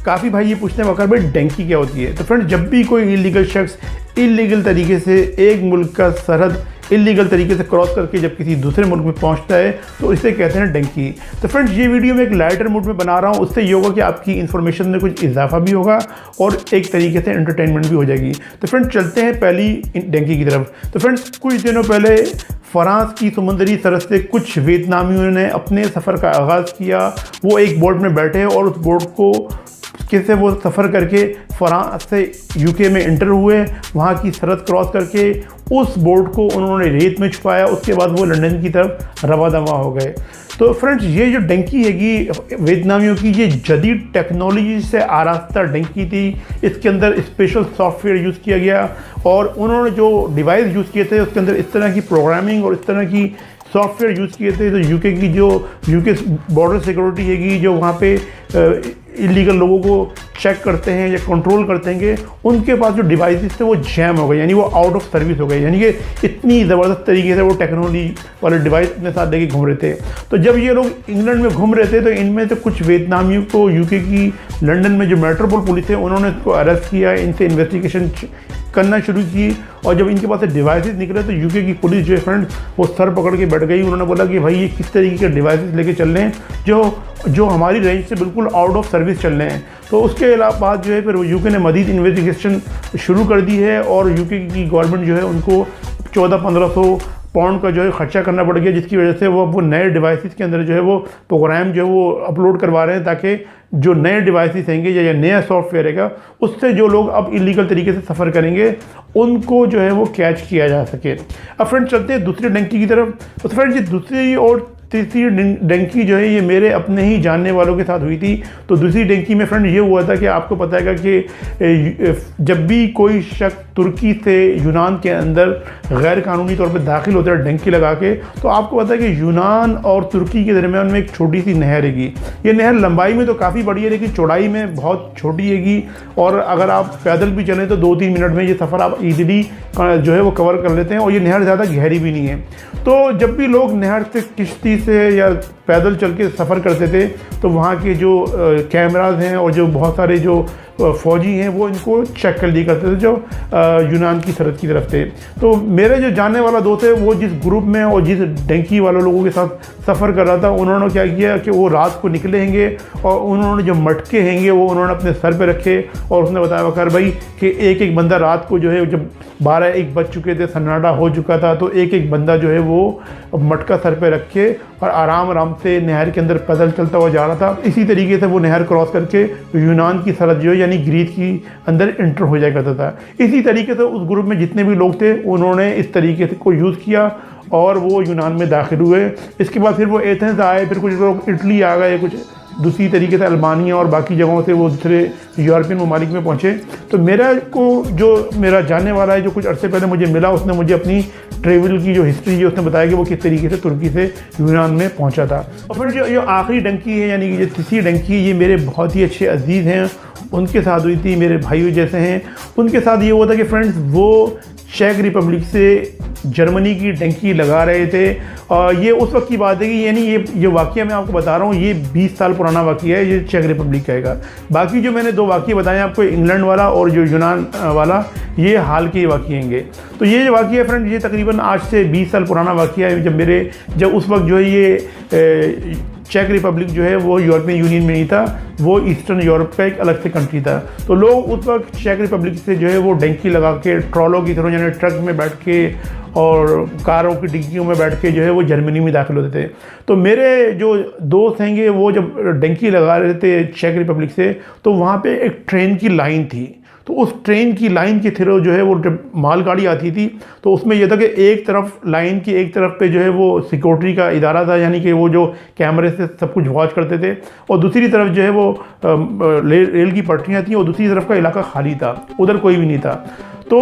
काफ़ी भाई ये पूछते हैं वकार भाई डंकी क्या होती है। तो फ्रेंड्स, जब भी कोई इलीगल शख्स इलीगल तरीके से एक मुल्क का सरहद इलीगल तरीके से क्रॉस करके जब किसी दूसरे मुल्क में पहुंचता है तो इसे कहते हैं डंकी। तो फ्रेंड्स, ये वीडियो मैं एक लाइटर मूड में बना रहा हूँ, उससे ये होगा कि आपकी इन्फॉर्मेशन में कुछ इजाफा भी होगा और एक तरीके से एंटरटेनमेंट भी हो जाएगी। तो फ्रेंड्स, चलते हैं पहली डंकी की तरफ। तो फ्रेंड्स, कुछ दिनों पहले फ्रांस की समुद्री सरहद से कुछ वियतनामियों ने अपने सफ़र का आगाज़ किया। वो एक बोट में बैठे और उस बोट को कैसे वो सफ़र करके फ्रांस से यूके में इंटर हुए, वहाँ की सरहद क्रॉस करके उस बोट को उन्होंने रेत में छुपाया। उसके बाद वो लंदन की तरफ रवा दवा हो गए। तो फ्रेंड्स, ये जो डंकी हैगी वियतनामियों की, ये जदीद टेक्नोलॉजी से आरास्ता डंकी थी। इसके अंदर स्पेशल सॉफ्टवेयर यूज़ किया गया और उन्होंने जो डिवाइस यूज़ किए थे उसके अंदर इस तरह की प्रोग्रामिंग और इस तरह की सॉफ्टवेयर यूज़ किए थे। तो यूके की जो यूके बॉर्डर सिक्योरिटी हैगी, जो वहाँ पे इलीगल लोगों को चेक करते हैं या कंट्रोल करते हैं, उनके पास जो डिवाइसेस थे वो जैम हो गए, यानी वो आउट ऑफ सर्विस हो गए। यानी कि इतनी ज़बरदस्त तरीके से वो टेक्नोलॉजी वाले डिवाइस अपने साथ लेके घूम रहे थे। तो जब ये लोग इंग्लैंड में घूम रहे थे तो इनमें से कुछ वियतनामियों को यूके की लंदन में जो मेट्रोपोल पुलिस है उन्होंने इसको अरेस्ट किया, इनसे इन्वेस्टिगेशन करना शुरू की। और जब इनके पास से डिवाइसेस निकले तो यूके की पुलिस जो है फ्रेंड्स वो सर पकड़ के बैठ गई। उन्होंने बोला कि भाई ये किस तरीके के डिवाइसेस लेके चल रहे हैं जो हमारी रेंज से बिल्कुल आउट ऑफ सर्विस चल रहे हैं। तो उसके अलावा बाद जो है फिर यूके ने मज़ीद इन्वेस्टिगेशन शुरू कर दी है और यूके की गवर्नमेंट जो है उनको 1400-1500 पाउंड का जो है ख़र्चा करना पड़ गया, जिसकी वजह से वो नए डिवाइसेस के अंदर जो है वो प्रोग्राम जो है वो अपलोड करवा रहे हैं ताकि जो नए डिवाइसेस हैं या नया सॉफ्टवेयर है उससे जो लोग अब इलीगल तरीके से सफ़र करेंगे उनको जो है वो कैच किया जा सके। अब फ्रेंड्स, चलते हैं दूसरी डंकी की तरफ। तो फ्रेंड्स, ये दूसरी और तीसरी डंकी जो है ये मेरे अपने ही जानने वालों के साथ हुई थी। तो दूसरी डंकी में फ्रेंड ये हुआ था कि आपको पता है कि जब भी कोई शख्स तुर्की से यूनान के अंदर गैर कानूनी तौर पर दाखिल होता है डंकी लगा के, तो आपको पता है कि यूनान और तुर्की के दरमियान में एक छोटी सी नहर हैगी। ये नहर लंबाई में तो काफ़ी बड़ी है लेकिन चौड़ाई में बहुत छोटी हैगी और अगर आप पैदल भी चलें तो 2-3 मिनट में ये सफ़र आप ईजिली जो है वो कवर कर लेते हैं और ये नहर ज़्यादा गहरी भी नहीं है। तो जब भी लोग नहर से किश्ती से या पैदल चल के सफ़र करते थे तो वहाँ के जो कैमराज हैं और जो बहुत सारे जो फ़ौजी हैं वो इनको चेक कर लिया करते थे जो यूनान की सरहद की तरफ थे। तो मेरे जो जानने वाला दोस्त है वो जिस ग्रुप में और जिस डंकी वाले लोगों के साथ सफ़र कर रहा था, उन्होंने क्या किया कि वो रात को निकले हैंगे और उन्होंने जो मटके हैंगे वो उन्होंने अपने सर पे रखे और उसने बताया वकार भाई कि एक एक बंदा रात को जो है जब 12-1 बज चुके थे, सन्नाटा हो चुका था, तो एक एक बंदा जो है वो मटका सर पे रख के और आराम आराम से नहर के अंदर पैदल चलता हुआ जा रहा था। इसी तरीके से वो नहर क्रॉस करके यूनान की सरहद जो है यानी ग्रीस की अंदर इंटर हो जाया करता था। इसी तरीके से उस ग्रुप में जितने भी लोग थे उन्होंने इस तरीके से को यूज़ किया और वो यूनान में दाखिल हुए। इसके बाद फिर वो एथेंस आए, फिर कुछ लोग इटली आ गए, कुछ दूसरी तरीके से अल्बानिया और बाकी जगहों से वो दूसरे यूरोपियन ममालिक में पहुँचे। तो मेरा जानने वाला है जो कुछ अरसे पहले मुझे मिला, उसने मुझे अपनी ट्रेवल की जो हिस्ट्री है उसने बताया कि वो किस तरीके से तुर्की से यूनान में पहुंचा था। और फिर जो आखिरी डंकी है यानी कि जो तीसरी डंकी है, ये मेरे बहुत ही अच्छे अजीज़ हैं, उनके साथ हुई थी, मेरे भाइयों जैसे हैं। उनके साथ ये हुआ था कि फ्रेंड्स वो चेक रिपब्लिक से जर्मनी की डंकी लगा रहे थे और ये उस वक्त की बात है कि यानी ये वाक़या मैं आपको बता रहा हूँ ये 20 साल पुराना वाक़या है, ये चेक रिपब्लिक का है। बाकी जो मैंने 2 वाक़ये बताए आपको, इंग्लैंड वाला और जो यूनान वाला, ये हाल के वाक़ये हैं। तो ये वाक़या फ्रेंड ये तकरीबन आज से 20 साल पुराना वाक़या है जब उस वक्त जो है ये चेक रिपब्लिक जो है वो यूरोपियन यूनियन में नहीं था, वो ईस्टर्न यूरोप का एक अलग से कंट्री था। तो लोग उस वक्त चेक रिपब्लिक से जो है वो डंकी लगा के ट्रॉलों की तरह यानी ट्रक में बैठ के और कारों की डिग्गियों में बैठ के जो है वो जर्मनी में दाखिल होते थे। तो मेरे जो दोस्त हैंगे वो जब डंकी लगा रहे थे चेक रिपब्लिक से, तो वहाँ पे एक ट्रेन की लाइन थी। तो उस ट्रेन की लाइन के थ्रू जो है वो जब मालगाड़ी आती थी तो उसमें यह था कि एक तरफ लाइन की एक तरफ पे जो है वो सिक्योरिटी का इदारा था, यानी कि वो जो कैमरे से सब कुछ वॉच करते थे, और दूसरी तरफ जो है वो रेल की पटरियाँ थी और दूसरी तरफ का इलाका खाली था, उधर कोई भी नहीं था। तो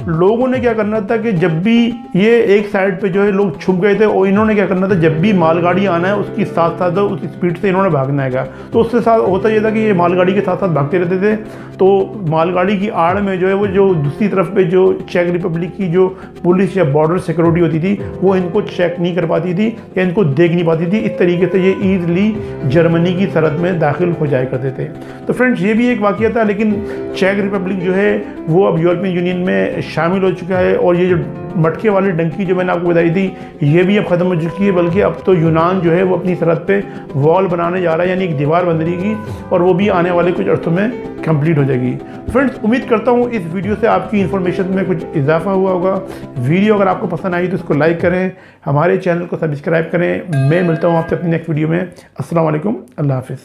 लोगों ने क्या करना था कि जब भी ये एक साइड पे जो है लोग छुप गए थे और इन्होंने क्या करना था, जब भी मालगाड़ी आना है उसकी साथ साथ उस स्पीड से इन्होंने भागना है। तो उससे साथ होता ये था कि ये मालगाड़ी के साथ साथ भागते रहते थे, तो मालगाड़ी की आड़ में जो है वो जो दूसरी तरफ पे जो चेक रिपब्लिक की जो पुलिस या बॉर्डर सिक्योरिटी होती थी वो इनको चेक नहीं कर पाती थी या इनको देख नहीं पाती थी। इस तरीके से ये ईजिली जर्मनी की सरहद में दाखिल हो जाया करते थे। तो फ्रेंड्स ये भी एक वाक़या था, लेकिन चेक रिपब्लिक जो है वो अब यूरोपियन यूनियन में शामिल हो चुका है और ये जो मटके वाली डंकी जो मैंने आपको बताई थी ये भी अब ख़त्म हो चुकी है, बल्कि अब तो यूनान जो है वो अपनी सरहद पे वॉल बनाने जा रहा है, यानी एक दीवार बन रहेगी और वो भी आने वाले कुछ अर्थों में कंप्लीट हो जाएगी। फ्रेंड्स उम्मीद करता हूँ इस वीडियो से आपकी इन्फॉर्मेशन में कुछ इजाफा हुआ होगा। वीडियो अगर आपको पसंद आई तो इसको लाइक करें, हमारे चैनल को सब्सक्राइब करें। मैं मिलता हूँ आपसे अपनी नेक्स्ट वीडियो में। अस्सलाम वालेकुम, अल्लाह हाफिज़।